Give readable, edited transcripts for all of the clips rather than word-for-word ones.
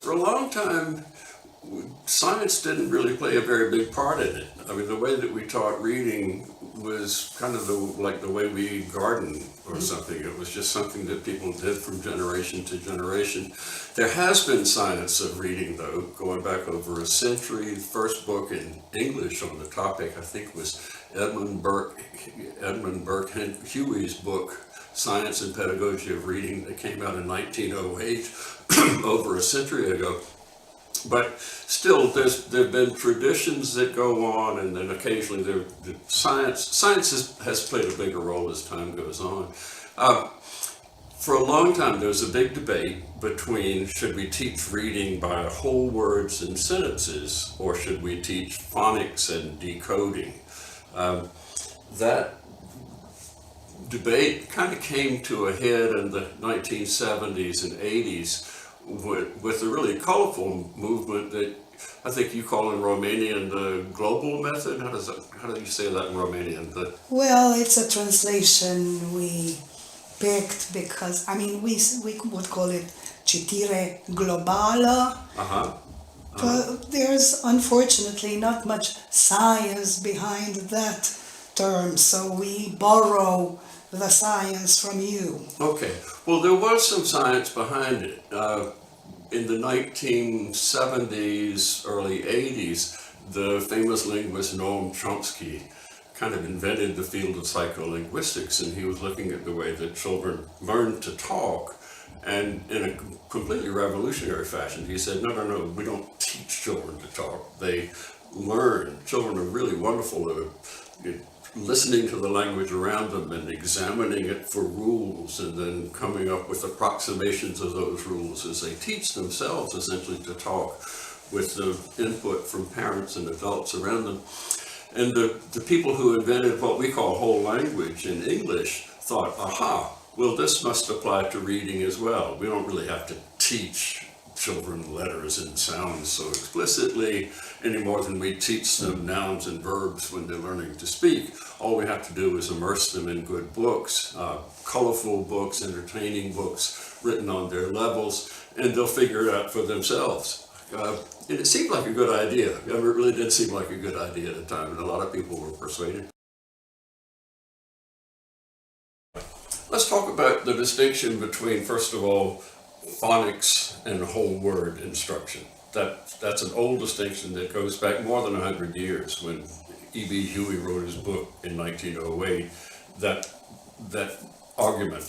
For a long time, science didn't really play a very big part in it. I mean, the way that we taught reading was kind of like the way we garden or something. It was just something that people did from generation to generation. There has been science of reading, though, going back over a century. The first book in English on the topic, I think, was Edmund Burke Huey's book, Science and Pedagogy of Reading, that came out in 1908, over a century ago. But still, there have been traditions that go on, and then occasionally science has played a bigger role as time goes on. For a long time, there was a big debate between should we teach reading by whole words and sentences, or should we teach phonics and decoding. That debate kind of came to a head in the 1970s and 80s with a really colorful movement that I think you call in Romanian the global method. How do you say that in Romanian? Well, it's a translation we picked because, I mean, we would call it citirii globală. But there's unfortunately not much science behind that term, so we borrow the science from you. Okay, well, there was some science behind it. In the 1970s, early 80s, the famous linguist Noam Chomsky kind of invented the field of psycholinguistics, and he was looking at the way that children learn to talk, and in a completely revolutionary fashion. He said, no, we don't teach children to talk. They learn. Children are really wonderful at listening to the language around them and examining it for rules, and then coming up with approximations of those rules as they teach themselves essentially to talk with the input from parents and adults around them. And the people who invented what we call whole language in English thought, aha, well, this must apply to reading as well. We don't really have to teach children letters and sounds so explicitly any more than we teach them nouns and verbs when they're learning to speak. All we have to do is immerse them in good books, colorful books, entertaining books, written on their levels, and they'll figure it out for themselves. And it seemed like a good idea. It really did seem like a good idea at the time, and a lot of people were persuaded. Let's talk about the distinction between, first of all, phonics and whole word instruction. That's an old distinction that goes back more than 100 years. When E.B. Huey wrote his book in 1908, that argument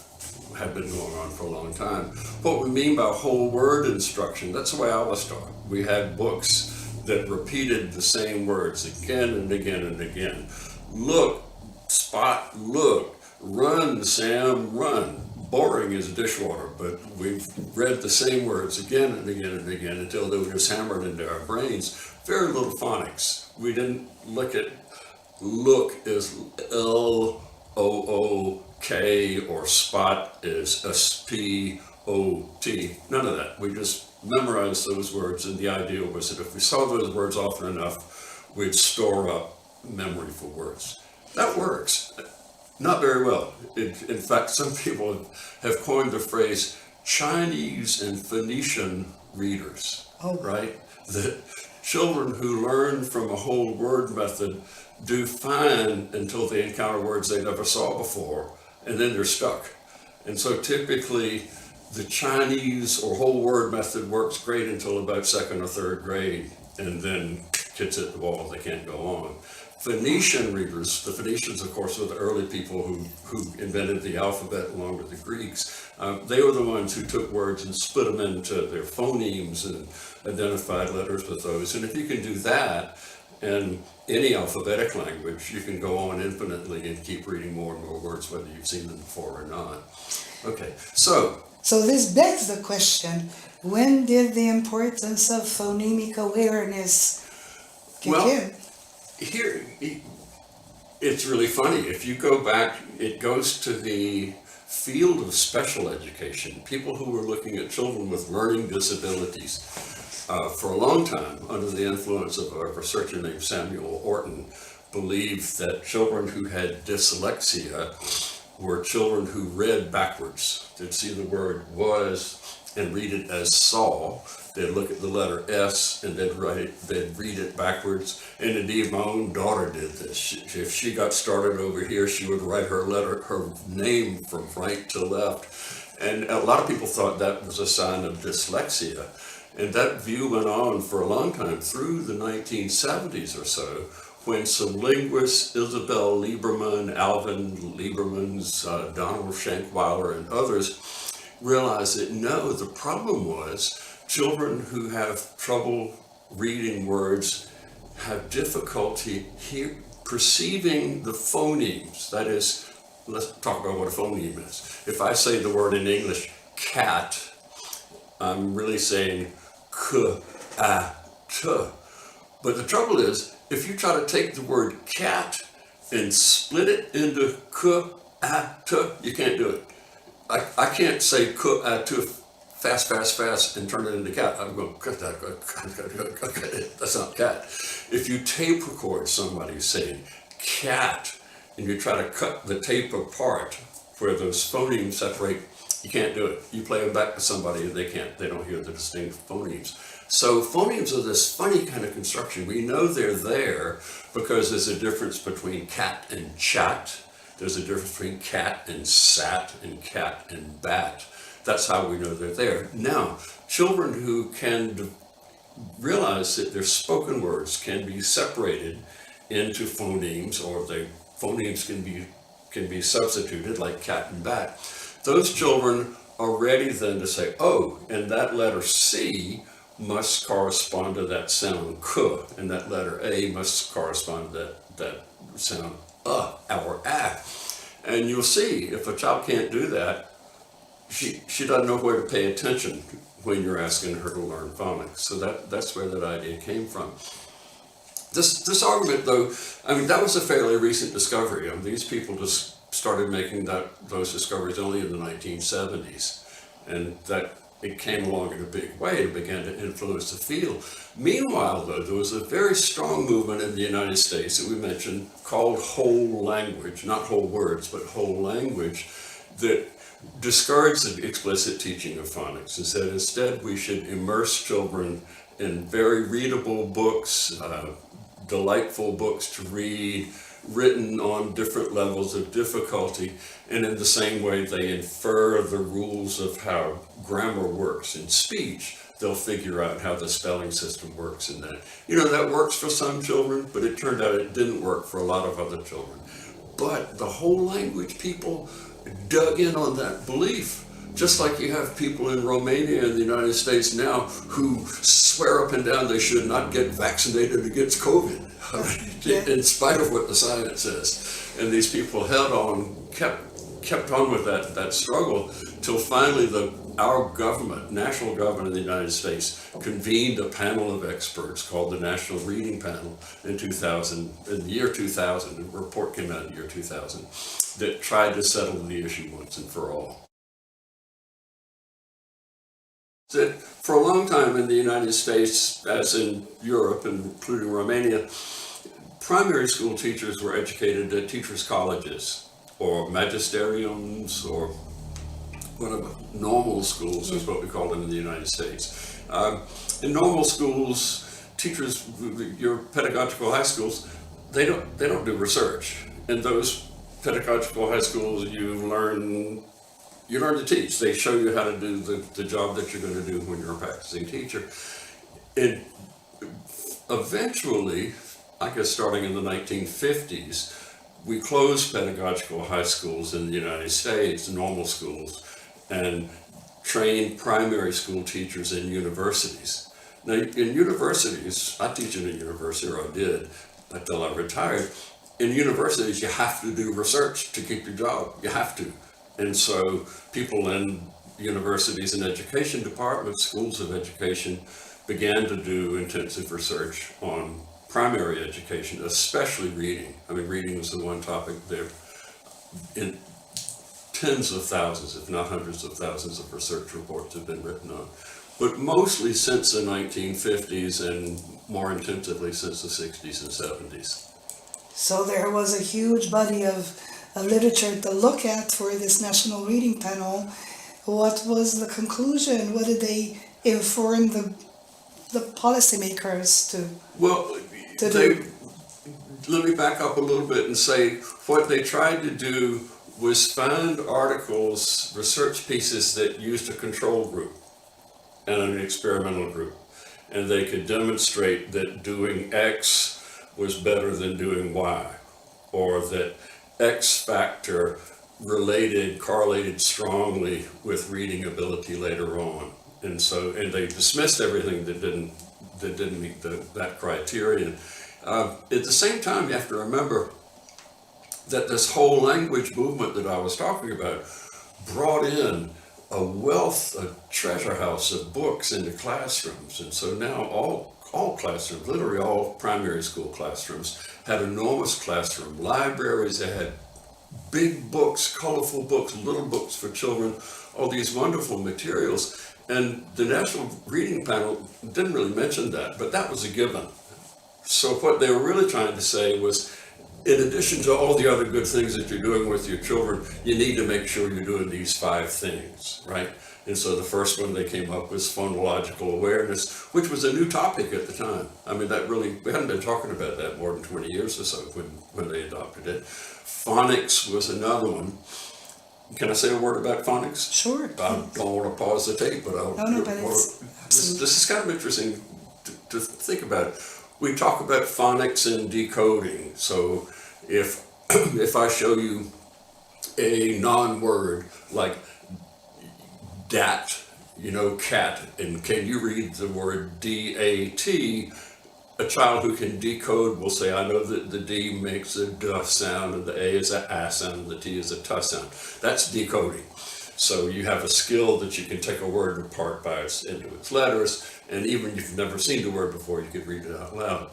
had been going on for a long time. What we mean by whole word instruction, that's the way I was taught. We had books that repeated the same words again and again and again. Look, Spot, look. Run, Sam, run. Boring as dishwater, but we've read the same words again and again and again until they were just hammered into our brains. Very little phonics. We didn't look at look as L-O-O-K or spot as S-P-O-T. None of that. We just memorized those words, and the idea was that if we saw those words often enough, we'd store up memory for words. That works. Not very well. In fact, some people have coined the phrase Chinese and Phoenician readers, right? That children who learn from a whole word method do fine until they encounter words they never saw before, and then they're stuck. And so typically the Chinese or whole word method works great until about second or third grade, and then kids hit the wall, they can't go on. Phoenician readers, the Phoenicians, of course, were the early people who invented the alphabet along with the Greeks. They were the ones who took words and split them into their phonemes and identified letters with those. And if you can do that in any alphabetic language, you can go on infinitely and keep reading more and more words, whether you've seen them before or not. Okay, so this begs the question, when did the importance of phonemic awareness kick in? Here, it's really funny. If you go back, it goes to the field of special education, people who were looking at children with learning disabilities. For a long time, under the influence of a researcher named Samuel Orton, believed that children who had dyslexia were children who read backwards. They'd see the word was and read it as saw. They'd look at the letter S and they'd read it backwards. And indeed, my own daughter did this. If she got started over here, she would write her name from right to left. And a lot of people thought that was a sign of dyslexia. And that view went on for a long time, through the 1970s or so, when some linguists, Isabel Lieberman, Alvin Lieberman's, Donald Schenkweiler, and others, realized that no, the problem was children who have trouble reading words have difficulty perceiving the phonemes. That is, let's talk about what a phoneme is. If I say the word in English, cat, I'm really saying k-a-t. But the trouble is, if you try to take the word cat and split it into k-a-t, you can't do it. I can't say k-a-t fast and turn it into cat. I'm going, that's not cat. If you tape record somebody saying cat and you try to cut the tape apart where those phonemes separate, you can't do it. You play them back to somebody and they don't hear the distinct phonemes. So phonemes are this funny kind of construction. We know they're there because there's a difference between cat and chat. There's a difference between cat and sat and cat and bat. That's how we know they're there. Now, children who can realize that their spoken words can be separated into phonemes, or the phonemes can be substituted like cat and bat, those children are ready then to say, oh, and that letter C must correspond to that sound k, and that letter A must correspond to that sound or a. And you'll see, if a child can't do that, she doesn't know where to pay attention when you're asking her to learn phonics. So that's where that idea came from. This argument, though, I mean, that was a fairly recent discovery. I mean, these people just started making those discoveries only in the 1970s, and that it came along in a big way and began to influence the field. Meanwhile, though, there was a very strong movement in the United States that we mentioned called whole language, not whole words, but whole language, that discouraged the explicit teaching of phonics and said instead we should immerse children in very readable books, delightful books to read, written on different levels of difficulty, and in the same way they infer the rules of how grammar works in speech, they'll figure out how the spelling system works in that. You know, that works for some children, but it turned out it didn't work for a lot of other children. But the whole language people dug in on that belief, just like you have people in Romania and the United States now who swear up and down they should not get vaccinated against COVID, in spite of what the science says. And these people held on, kept on with that struggle till finally our government, national government of the United States, convened a panel of experts called the National Reading Panel in the year 2000. A report came out in the year 2000 that tried to settle the issue once and for all. That for a long time in the United States, as in Europe, including Romania, primary school teachers were educated at teachers' colleges or magisteriums or whatever. Normal schools is what we call them in the United States. In normal schools, teachers, your pedagogical high schools, they don't do research. In those pedagogical high schools, you learn to teach. They show you how to do the job that you're going to do when you're a practicing teacher. And eventually, I guess starting in the 1950s, we closed pedagogical high schools in the United States, normal schools, and trained primary school teachers in universities. Now, in universities, I teach in a university, or I did until I retired. In universities, you have to do research to keep your job. You have to. And so people in universities and education departments, schools of education, began to do intensive research on primary education, especially reading. I mean, reading was the one topic there. In tens of thousands, if not hundreds of thousands of research reports have been written on. But mostly since the 1950s and more intensively since the 60s and 70s. So there was a huge body of literature to look at for this National Reading Panel. what was the conclusion? What did they inform the policymakers to Well, do? let me back up a little bit and say what they tried to do was find articles, research pieces that used a control group and an experimental group. And they could demonstrate that doing X was better than doing Y, or that X factor correlated strongly with reading ability later on. And they dismissed everything that didn't meet that criterion. At the same time, you have to remember that this whole language movement that I was talking about brought in a treasure house of books into classrooms. And so now all classrooms, literally all primary school classrooms, had enormous classroom libraries. They had big books, colorful books, little books for children, all these wonderful materials. And the National Reading Panel didn't really mention that, but that was a given. So what they were really trying to say was, in addition to all the other good things that you're doing with your children, you need to make sure you're doing these 5 things, right? And so the first one they came up was phonological awareness, which was a new topic at the time. I mean, we hadn't been talking about that more than 20 years or so when they adopted it. Phonics was another one. Can I say a word about phonics? Sure. I don't want to pause the tape, but this is kind of interesting to think about. We talk about phonics and decoding. So if I show you a non-word like dat, cat, and can you read the word D-A-T? A child who can decode will say, I know that the D makes a D sound, and the A is a A sound, and the T is a T sound. That's decoding. So you have a skill that you can take a word apart into its letters, and even if you've never seen the word before, you can read it out loud.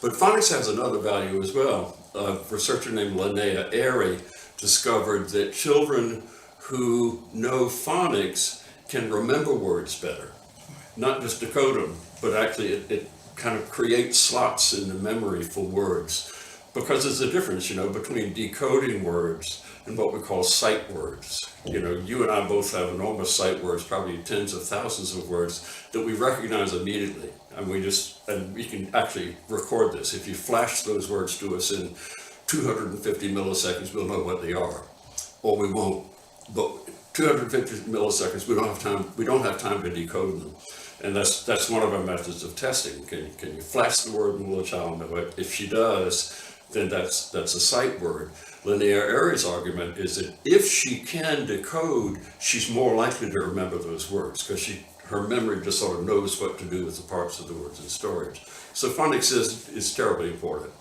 But phonics has another value as well. A researcher named Linnea Airy discovered that children who know phonics can remember words better. Not just decode them, but actually it kind of creates slots in the memory for words. Because there's a difference, between decoding words and what we call sight words. You and I both have enormous sight words, probably tens of thousands of words that we recognize immediately. And we can actually record this. If you flash those words to us in 250 milliseconds, we'll know what they are. Or we won't. But 250 milliseconds, we don't have time to decode them. And that's one of our methods of testing. Can you flash the word and will a child know it? If she does, then that's a sight word. Linnea Airy's argument is that if she can decode, she's more likely to remember those words because her memory just sort of knows what to do with the parts of the words in storage. So phonics is terribly important.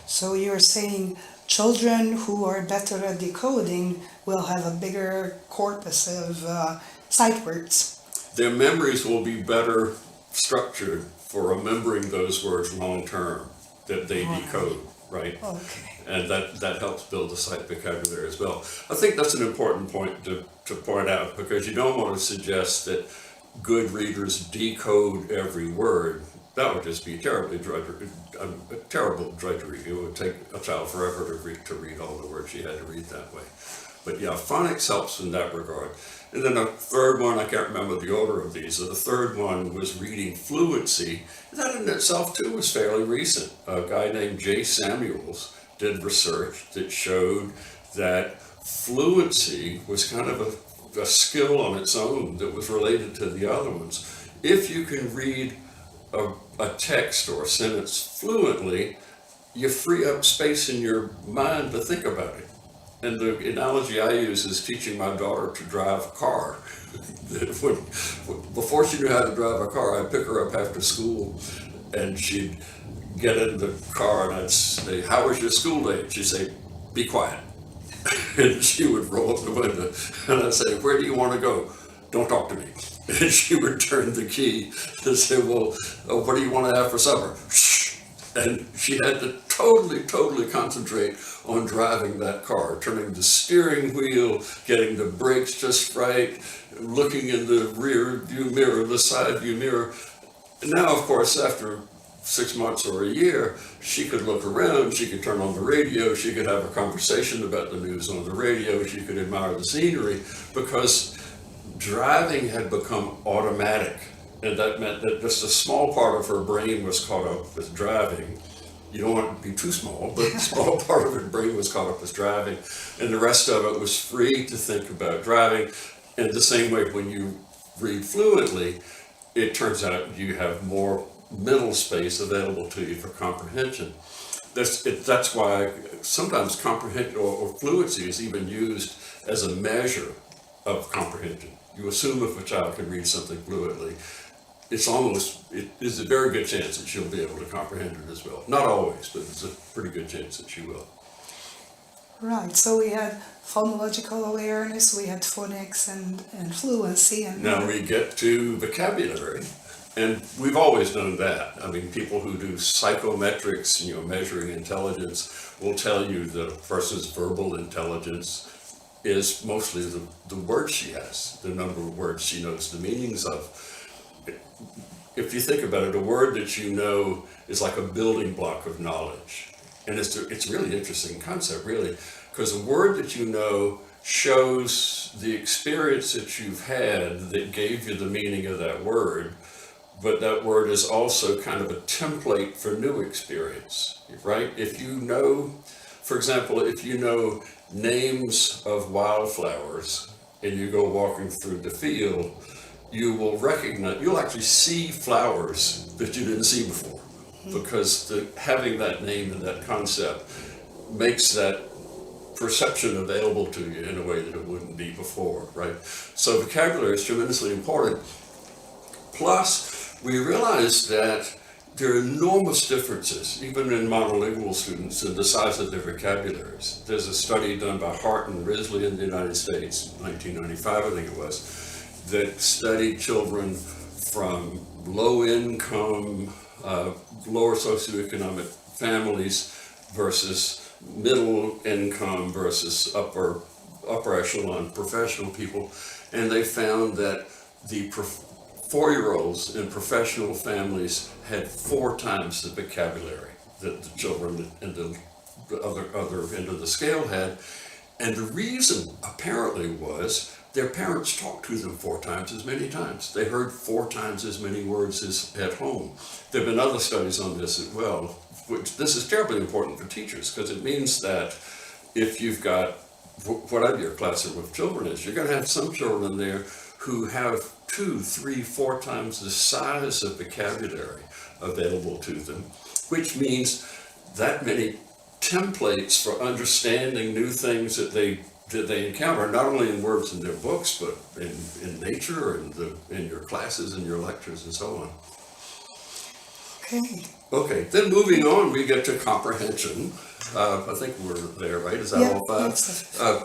So you're saying children who are better at decoding will have a bigger corpus of sight words. Their memories will be better structured for remembering those words long term that they decode, right? Okay. And that helps build the sight vocabulary as well. I think that's an important point to point out, because you don't want to suggest that good readers decode every word. That would just be terrible drudgery. It would take a child forever to read all the words she had to read that way. But yeah, phonics helps in that regard. And then a third one, I can't remember the order of these, so the third one was reading fluency. That in itself too was fairly recent. A guy named J. Samuels did research that showed that fluency was kind of a skill on its own that was related to the other ones. If you can read a text or a sentence fluently, you free up space in your mind to think about it. And the analogy I use is teaching my daughter to drive a car. Before she knew how to drive a car, I'd pick her up after school, and she'd get in the car, and I'd say, "How was your school day?" And she'd say, "Be quiet." And she would roll up the window, and I'd say, "Where do you want to go?" "Don't talk to me." And she would turn the key and say, "Well, what do you want to have for supper?" "Shh." And she had to totally concentrate on driving that car, turning the steering wheel, getting the brakes just right, looking in the rear view mirror, the side view mirror. And now, of course, after 6 months or a year, she could look around, she could turn on the radio, she could have a conversation about the news on the radio, she could admire the scenery, because driving had become automatic, and that meant that just a small part of her brain was caught up with driving. You don't want it to be too small, but a small part of her brain was caught up with driving, and the rest of it was free to think about driving. In the same way, when you read fluently, it turns out you have more mental space available to you for comprehension. That's why sometimes comprehension or fluency is even used as a measure of comprehension. You assume if a child can read something fluently, it is a very good chance that she'll be able to comprehend it as well. Not always, but it's a pretty good chance that she will. Right, so we had phonological awareness, we had phonics and fluency. And now we get to vocabulary, and we've always known that. I mean, people who do psychometrics, measuring intelligence, will tell you that a person's verbal intelligence is mostly the words she has, the number of words she knows the meanings of. If you think about it, a word that you know is like a building block of knowledge. And it's a really interesting concept, really, because a word that you know shows the experience that you've had that gave you the meaning of that word, but that word is also kind of a template for new experience, right? If you know, for example, if you know names of wildflowers and you go walking through the field, you'll actually see flowers that you didn't see before, because having that name and that concept makes that perception available to you in a way that it wouldn't be before, right? So vocabulary is tremendously important. Plus, we realize that there are enormous differences, even in monolingual students, in the size of their vocabularies. There's a study done by Hart and Risley in the United States, 1995 I think it was, that studied children from low-income, lower socioeconomic families versus middle-income versus upper echelon professional people, and they found that the 4-year-olds in professional families had 4 times the vocabulary that the children in the other end of the scale had, and the reason apparently was their parents talked to them 4 times as many times. They heard 4 times as many words as at home. There have been other studies on this as well. This is terribly important for teachers, because it means that if you've got, whatever your classroom of children is, you're going to have some children there who have 2, 3, 4 times the size of vocabulary available to them, which means that many templates for understanding new things that they encounter, not only in words in their books, but in nature and in your classes and your lectures and so on. Okay, then moving on, we get to comprehension. I think we're there, right? Is that all 5?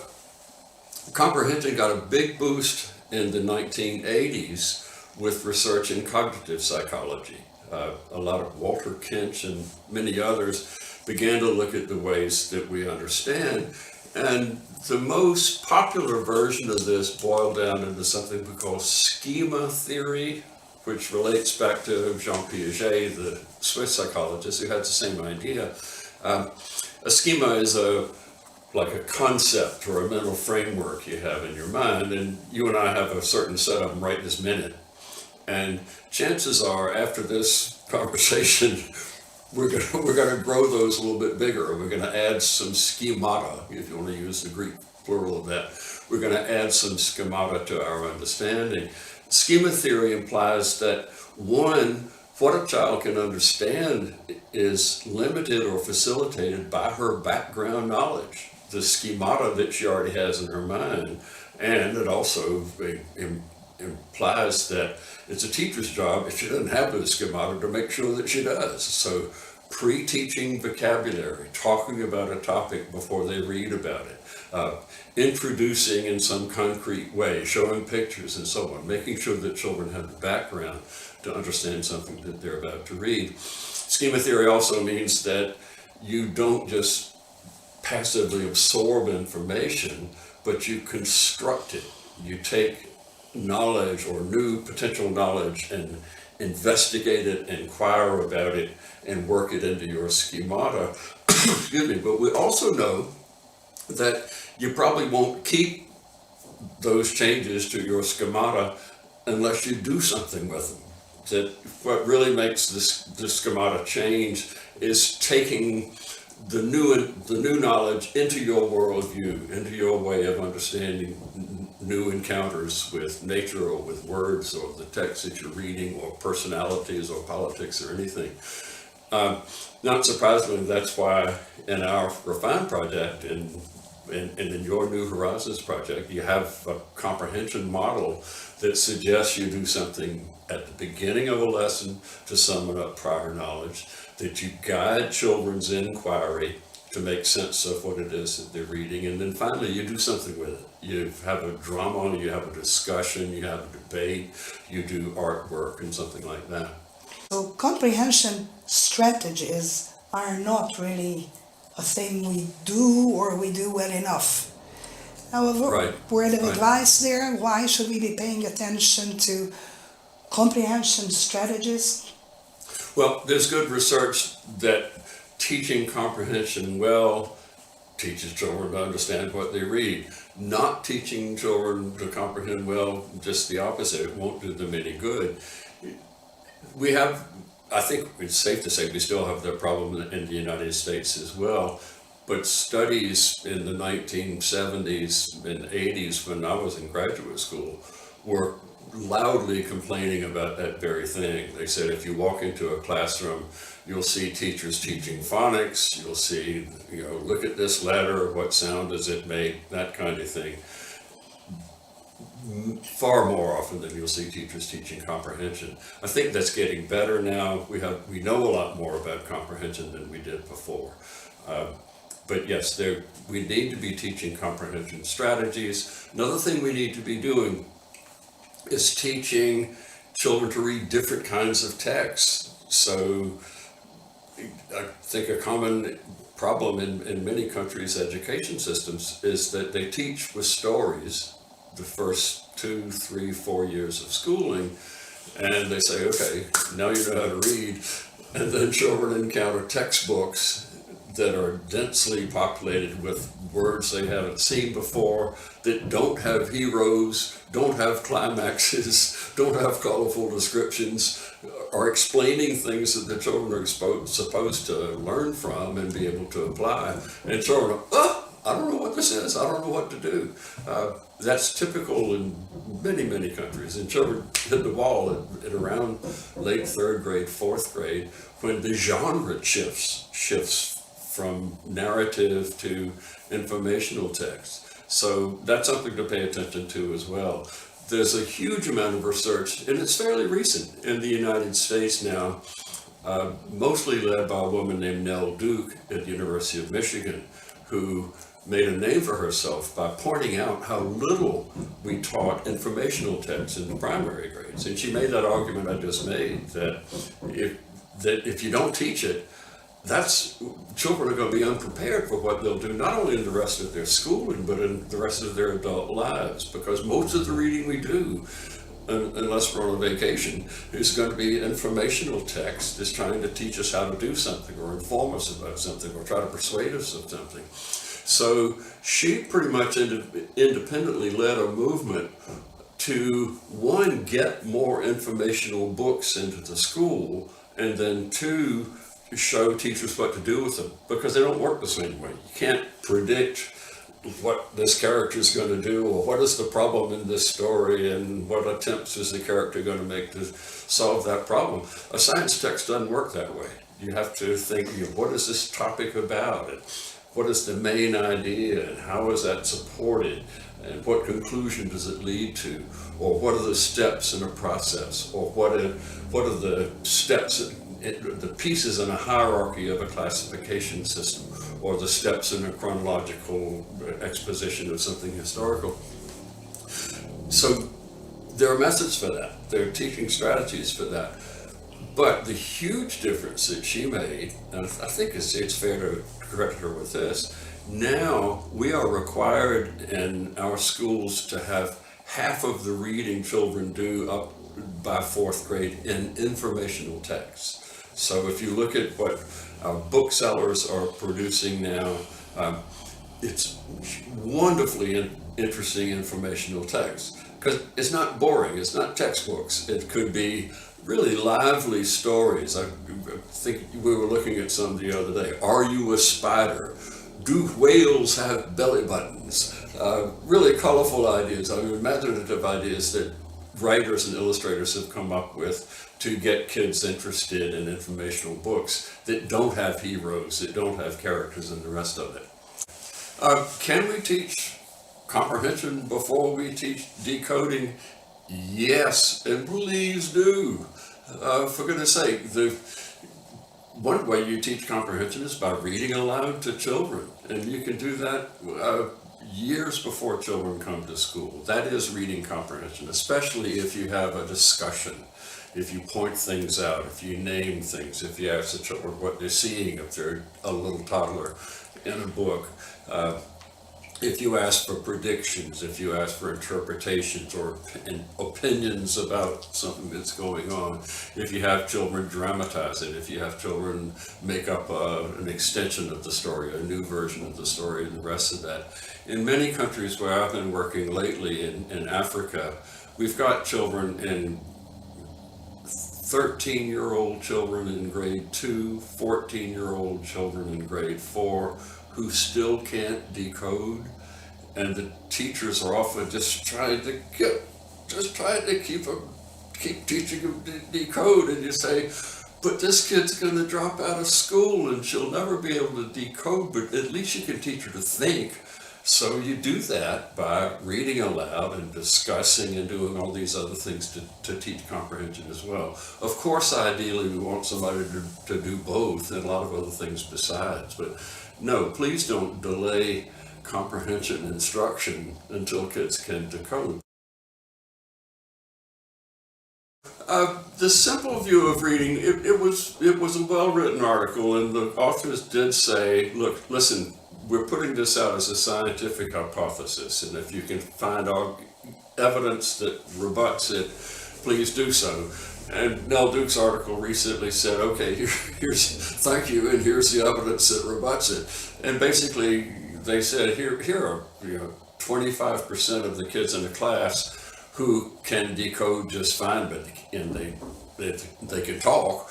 Comprehension got a big boost in the 1980s with research in cognitive psychology. A lot of Walter Kinch and many others began to look at the ways that we understand. And the most popular version of this boiled down into something we call schema theory, which relates back to Jean Piaget, the Swiss psychologist, who had the same idea. A schema is like a concept or a mental framework you have in your mind, and you and I have a certain set of them right this minute. And chances are, after this conversation, we're going to grow those a little bit bigger. We're going to add some schemata, if you want to use the Greek plural of that. We're going to add some schemata to our understanding. Schema theory implies that, one, what a child can understand is limited or facilitated by her background knowledge, the schemata that she already has in her mind. And it also implies that it's a teacher's job, if she doesn't have the schemata, to make sure that she does. So pre-teaching vocabulary, talking about a topic before they read about it, introducing in some concrete way, showing pictures and so on, making sure that children have the background to understand something that they're about to read. Schema theory also means that you don't just passively absorb information, but you construct it. You take knowledge or new potential knowledge and investigate it, inquire about it, and work it into your schemata. Excuse me, but we also know that you probably won't keep those changes to your schemata unless you do something with them. That what really makes the schemata change is taking the new knowledge into your worldview, into your way of understanding new encounters with nature or with words or the text that you're reading or personalities or politics or anything. Not surprisingly, that's why in our Refine project and in your New Horizons project, you have a comprehension model that suggests you do something at the beginning of a lesson to summon up prior knowledge, that you guide children's inquiry to make sense of what it is that they're reading, and then finally you do something with it. You have a drama, you have a discussion, you have a debate, you do artwork and something like that. So comprehension strategies are not really a thing we do or we do well enough. However, word of advice there, why should we be paying attention to comprehension strategies? Well, there's good research that teaching comprehension well teaches children to understand what they read. Not teaching children to comprehend well, just the opposite, it won't do them any good. We have, I think it's safe to say we still have that problem in the United States as well, but studies in the 1970s and 80s when I was in graduate school were loudly complaining about that very thing. They said if you walk into a classroom, you'll see teachers teaching phonics, you'll see, look at this letter, what sound does it make, that kind of thing. Far more often than you'll see teachers teaching comprehension. I think that's getting better now. We know a lot more about comprehension than we did before. But yes, we need to be teaching comprehension strategies. Another thing we need to be doing is teaching children to read different kinds of texts. So I think a common problem in many countries' education systems is that they teach with stories the first 2, 3, 4 years of schooling, and they say, okay, now you know how to read, and then children encounter textbooks that are densely populated with words they haven't seen before, that don't have heroes, don't have climaxes, don't have colorful descriptions, are explaining things that the children are supposed to learn from and be able to apply. And children are, I don't know what this is, I don't know what to do. That's typical in many, many countries. And children hit the wall at around late 3rd grade, 4th grade, when the genre shifts from narrative to informational text. So that's something to pay attention to as well. There's a huge amount of research, and it's fairly recent in the United States now, mostly led by a woman named Nell Duke at the University of Michigan, who made a name for herself by pointing out how little we taught informational text in the primary grades. And she made that argument I just made, that if you don't teach it, children are going to be unprepared for what they'll do, not only in the rest of their schooling, but in the rest of their adult lives. Because most of the reading we do, unless we're on a vacation, is going to be informational text, is trying to teach us how to do something, or inform us about something, or try to persuade us of something. So she pretty much independently led a movement to, one, get more informational books into the school, and then 2, show teachers what to do with them, because they don't work the same way. You can't predict what this character is going to do, or what is the problem in this story, and what attempts is the character going to make to solve that problem. A science text doesn't work that way. You have to think, what is this topic about, and what is the main idea, and how is that supported, and what conclusion does it lead to, or what are the steps in a process, or what are the steps, the pieces in a hierarchy of a classification system, or the steps in a chronological exposition of something historical. So there are methods for that. There are teaching strategies for that. But the huge difference that she made, and I think it's fair to credit her with this, now we are required in our schools to have half of the reading children do up by 4th grade in informational texts. So if you look at what booksellers are producing now, it's wonderfully interesting informational text, because it's not boring, it's not textbooks. It could be really lively stories. I think we were looking at some the other day. Are you a spider? Do whales have belly buttons? Really colorful ideas, I mean, imaginative ideas that writers and illustrators have come up with to get kids interested in informational books that don't have heroes, that don't have characters and the rest of it. Can we teach comprehension before we teach decoding? Yes, and please do. For goodness sake, one way you teach comprehension is by reading aloud to children, and you can do that years before children come to school. That is reading comprehension, especially if you have a discussion, if you point things out, if you name things, if you ask the children what they're seeing, if they're a little toddler in a book. If you ask for predictions, if you ask for interpretations or opinions about something that's going on, if you have children dramatize it, if you have children make up an extension of the story, a new version of the story, and the rest of that. In many countries where I've been working lately in Africa, we've got children in 13-year-old children in grade 2, 14-year-old children in grade 4, who still can't decode, and the teachers are often just trying to keep teaching them to decode, and you say, but this kid's going to drop out of school and she'll never be able to decode, but at least you can teach her to think. So you do that by reading aloud and discussing and doing all these other things to teach comprehension as well. Of course, ideally, we want somebody to do both and a lot of other things besides, but no, please don't delay comprehension instruction until kids can decode. The simple view of reading, it was a well-written article, and the authors did say, look, listen, we're putting this out as a scientific hypothesis, and if you can find evidence that rebuts it, please do so. And Nell Duke's article recently said, okay, thank you, and here's the evidence that rebuts it. And basically, they said, here are 25% of the kids in the class who can decode just fine, but they can talk,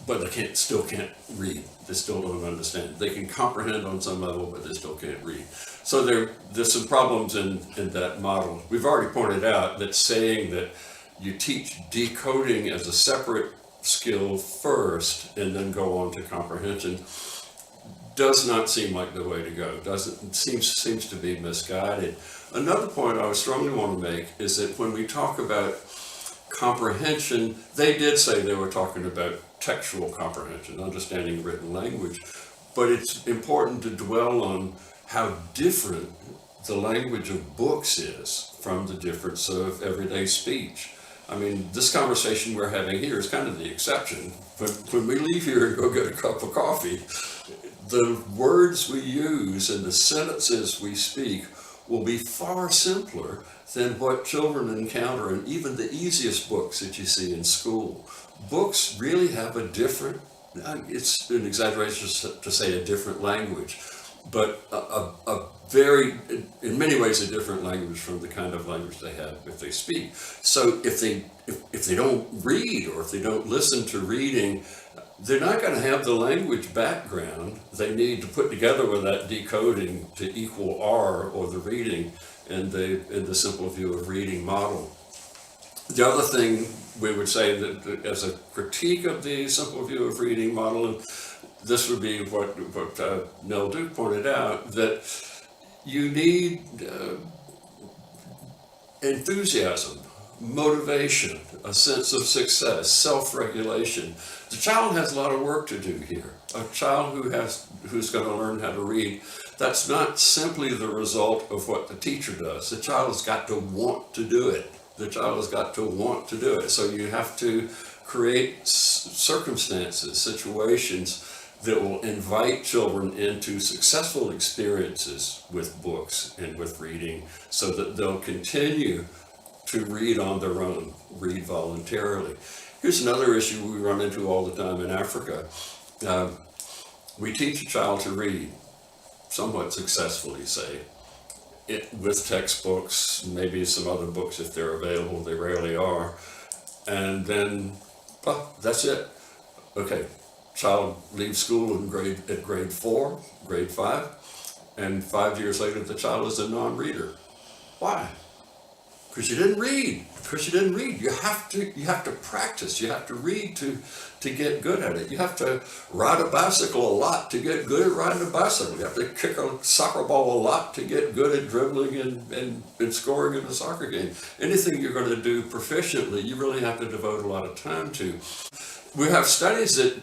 but they still can't read. They still don't understand. They can comprehend on some level, but they still can't read. So there's some problems in that model. We've already pointed out that saying that you teach decoding as a separate skill first and then go on to comprehension does not seem like the way to go. Seems to be misguided. Another point I strongly want to make is that when we talk about comprehension, they did say they were talking about textual comprehension, understanding written language, but it's important to dwell on how different the language of books is from the difference of everyday speech. I mean, this conversation we're having here is kind of the exception. But when we leave here and go get a cup of coffee, the words we use and the sentences we speak will be far simpler than what children encounter in even the easiest books that you see in school. Books really have a different, it's an exaggeration to say a different language, but a very, in many ways, a different language from the kind of language they have if they speak. So if they don't read, or if they don't listen to reading, they're not going to have the language background they need to put together with that decoding to equal R, or the reading in the simple view of reading model. The other thing we would say that as a critique of the simple view of reading model, and this would be what Nell Duke pointed out, that you need enthusiasm, motivation, a sense of success, self-regulation. The child has a lot of work to do here. A child who's going to learn how to read, that's not simply the result of what the teacher does. The child has got to want to do it. The child has got to want to do it. So you have to create circumstances, situations that will invite children into successful experiences with books and with reading, so that they'll continue to read on their own, read voluntarily. Here's another issue we run into all the time in Africa. We teach a child to read, somewhat successfully, say, with textbooks, maybe some other books if they're available, they rarely are, and then, well, that's it. Okay, child leaves school at grade 4, grade 5, and 5 years later the child is a non-reader. Why? Because you didn't read. You have to practice. You have to read to get good at it. You have to ride a bicycle a lot to get good at riding a bicycle. You have to kick a soccer ball a lot to get good at dribbling and scoring in a soccer game. Anything you're going to do proficiently, you really have to devote a lot of time to. We have studies that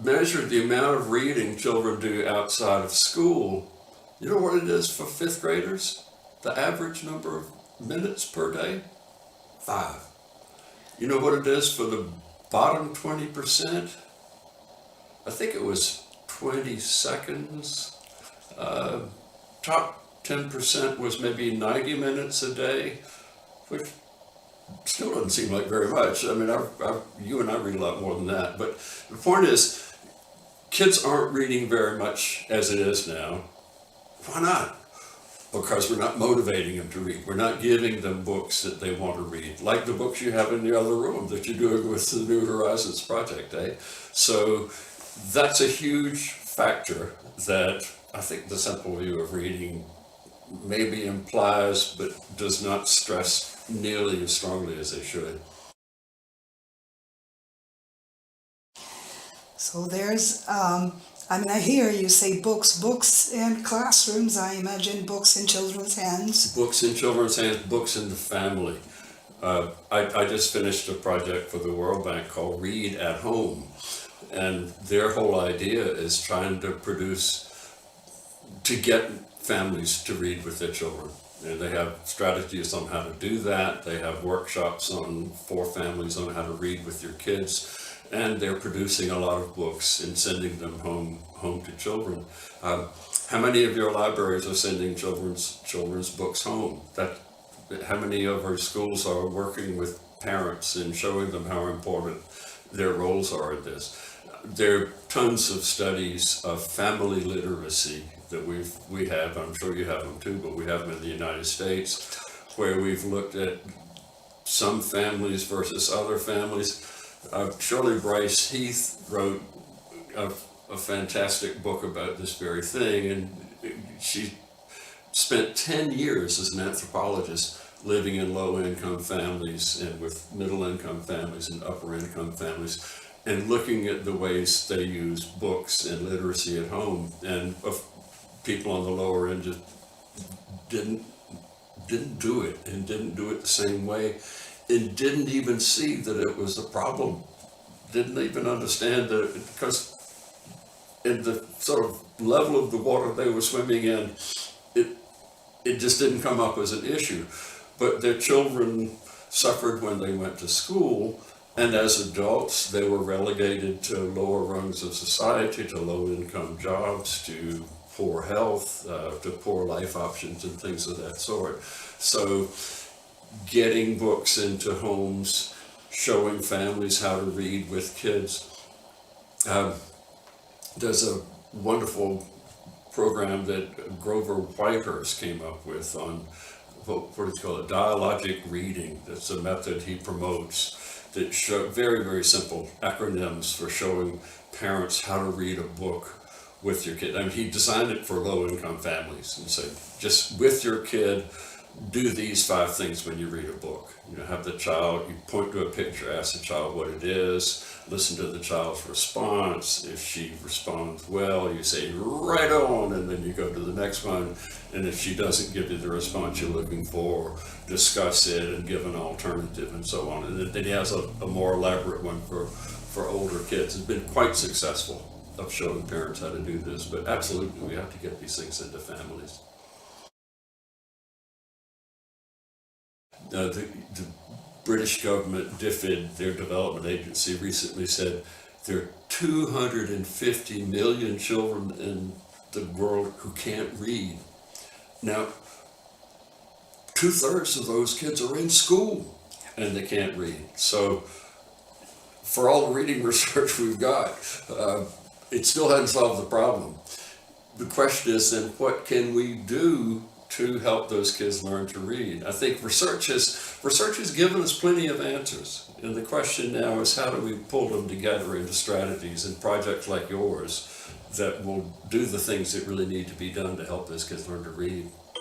measure the amount of reading children do outside of school. You know what it is for 5th graders? The average number of minutes per day? 5. You know what it is for the bottom 20%? I think it was 20 seconds. Top 10% was maybe 90 minutes a day, which still doesn't seem like very much. I mean, you and I read a lot more than that. But the point is, kids aren't reading very much as it is now. Why not? Because we're not motivating them to read. We're not giving them books that they want to read, like the books you have in the other room that you're doing with the New Horizons project, eh? So that's a huge factor that I think the simple view of reading maybe implies, but does not stress nearly as strongly as they should. So there's, I hear you say books in classrooms. I imagine books in children's hands. Books in children's hands, books in the family. I just finished a project for the World Bank called Read at Home. And their whole idea is trying to get families to read with their children. And they have strategies on how to do that. They have workshops for families on how to read with your kids. And they're producing a lot of books and sending them home to children. How many of your libraries are sending children's books home? How many of our schools are working with parents and showing them how important their roles are in this? There are tons of studies of family literacy that we have. I'm sure you have them too, but we have them in the United States, where we've looked at some families versus other families. Shirley Bryce Heath wrote a fantastic book about this very thing, and she spent 10 years as an anthropologist living in low-income families and with middle-income families and upper-income families, and looking at the ways they use books and literacy at home. And people on the lower end just didn't do it, and didn't do it the same way, and didn't even see that it was a problem. Didn't even understand that, because in the sort of level of the water they were swimming in, it just didn't come up as an issue. But their children suffered when they went to school, and as adults they were relegated to lower rungs of society, to low-income jobs, to poor health, to poor life options and things of that sort. So getting books into homes, showing families how to read with kids. There's a wonderful program that Grover Whitehurst came up with on what do you call it, dialogic reading. That's a method he promotes that show very, very simple acronyms for showing parents how to read a book with your kid. I mean, he designed it for low-income families and said, just with your kid, do these 5 things when you read a book. Have the child, you point to a picture, ask the child what it is, listen to the child's response. If she responds well, you say, right on, and then you go to the next one. And if she doesn't give you the response you're looking for, discuss it and give an alternative and so on. And then he has a more elaborate one for older kids. It's been quite successful of showing parents how to do this, but absolutely we have to get these things into families. The British government, DFID, their development agency, recently said there are 250 million children in the world who can't read. Now, 2/3 of those kids are in school and they can't read. So for all the reading research we've got, it still hasn't solved the problem. the question is then, what can we do to help those kids learn to read? I think research has given us plenty of answers. And the question now is, how do we pull them together into strategies and projects like yours that will do the things that really need to be done to help those kids learn to read?